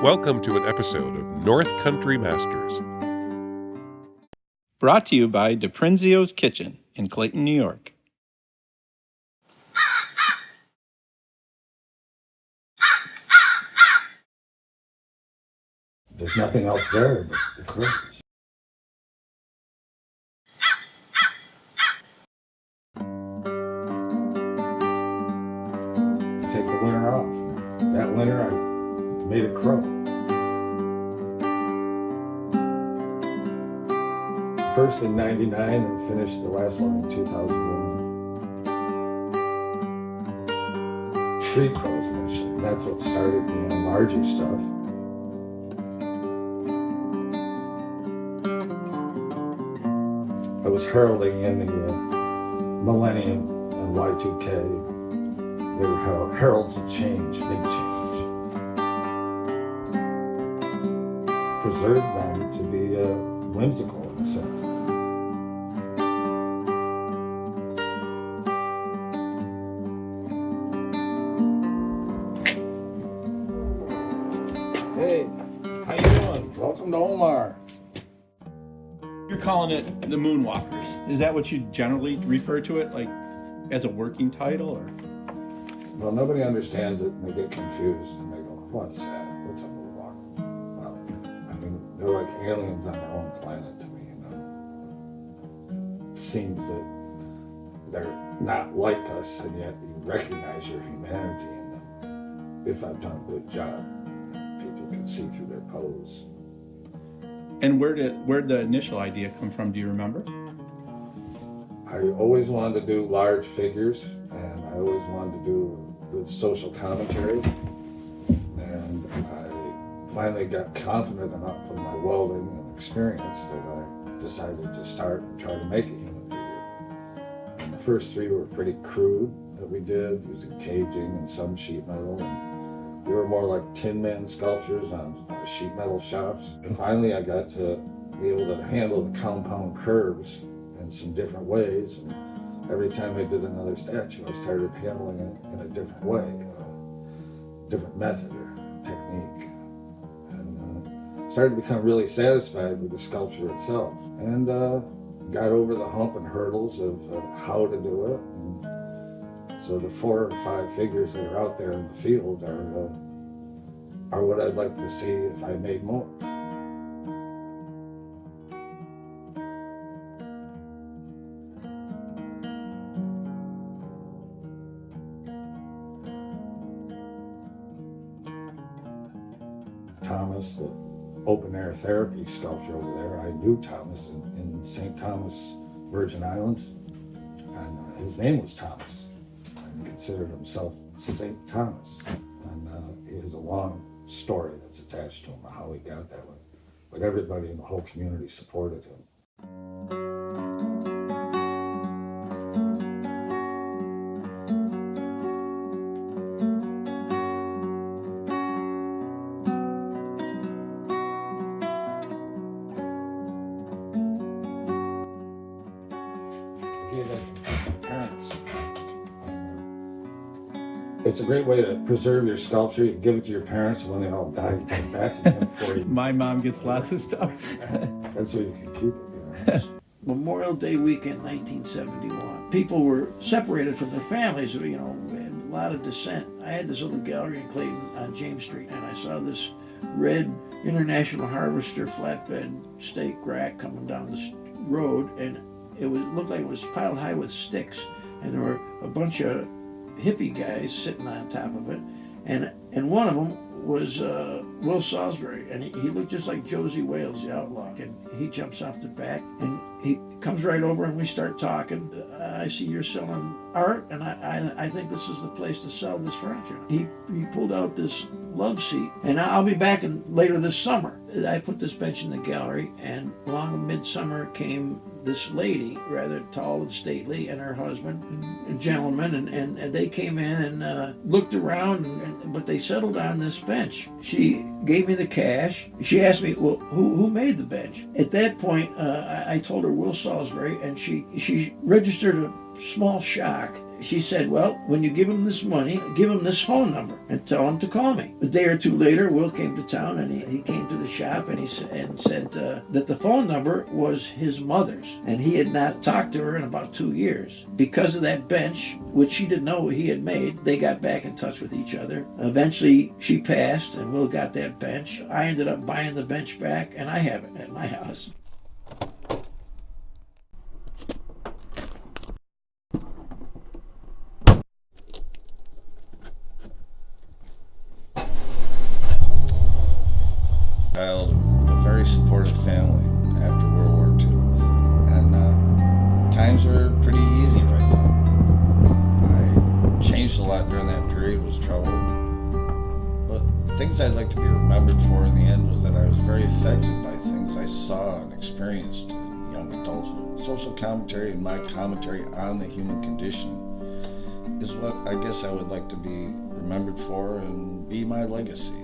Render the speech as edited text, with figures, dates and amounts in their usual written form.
Welcome to an episode of North Country Masters. Brought to you by DePrinzio's Kitchen in Clayton, New York. There's nothing else there but the crows. Take the winter off. That winter I made a crow. First in 99 and finished the last one in 2001. 3 crows initially. That's what started me on larger stuff. I was heralding in the millennium and Y2K. They were heralds of change, big change. Preserved them to be whimsical in a sense. Hey, how you doing? Welcome to Omar. You're calling it the Moonwalkers. Is that what you generally refer to it, like as a working title, or? Well, nobody understands it, and they get confused, and they go, what's that? What's a moonwalker? Well, I mean, they're like aliens on their own planet to me, you know. It seems that they're not like us, and yet you recognize your humanity in them. If I've done a good job, people can see through their pose. And where'd the initial idea come from? Do you remember? I always wanted to do large figures, and I always wanted to do good social commentary. And I finally got confident enough with my welding and experience that I decided to start and try to make a human figure. And the first 3 were pretty crude that we did, using caging and some sheet metal. And they were more like Tin Man sculptures on sheet metal shops. And finally I got to be able to handle the compound curves in some different ways. And every time I did another statue, I started handling it in a different way, different method or technique. And started to become really satisfied with the sculpture itself. And got over the hump and hurdles of how to do it. And so the 4 or 5 figures that are out there in the field are what I'd like to see if I made more. Thomas, the open air therapy sculpture over there, I knew Thomas in St. Thomas, Virgin Islands, and his name was Thomas. He considered himself St. Thomas, and it is a long story that's attached to him, how he got that way. But everybody in the whole community supported him. It's a great way to preserve your sculpture. You give it to your parents, and when they all die, you take it back to them for you. My mom gets lots of stuff. That's so you can keep it, you know. Memorial Day weekend, 1971. People were separated from their families, you know, and a lot of dissent. I had this little gallery in Clayton on James Street, and I saw this red International Harvester flatbed steak rack coming down this road, and it looked like it was piled high with sticks, and there were a bunch of hippie guys sitting on top of it, and one of them was Will Salisbury, and he looked just like Josie Wales, the outlaw, and he jumps off the back, and he comes right over, and we start talking. I see you're selling art, and I think this is the place to sell this furniture. He pulled out this love seat, and I'll be back later this summer. I put this bench in the gallery, and along midsummer came this lady, rather tall and stately, and her husband, a gentleman, and they came in and looked around, but they settled on this bench. She gave me the cash. She asked me, well, who made the bench? At that point, I told her Will Salisbury, and she registered a small shock she said, well, when you give him this money, give him this phone number and tell him to call me. A day or two later, Will came to town, and he came to the shop, and he said that the phone number was his mother's, and he had not talked to her in about 2 years. Because of that bench, which she didn't know he had made, they got back in touch with each other. Eventually, she passed, and Will got that bench. I ended up buying the bench back, and I have it at my house. Child of a very supportive family after World War II, and times were pretty easy right now. I changed a lot during that period, was troubled, but things I'd like to be remembered for in the end was that I was very affected by things I saw and experienced in young adulthood. Social commentary and my commentary on the human condition is what I guess I would like to be remembered for and be my legacy.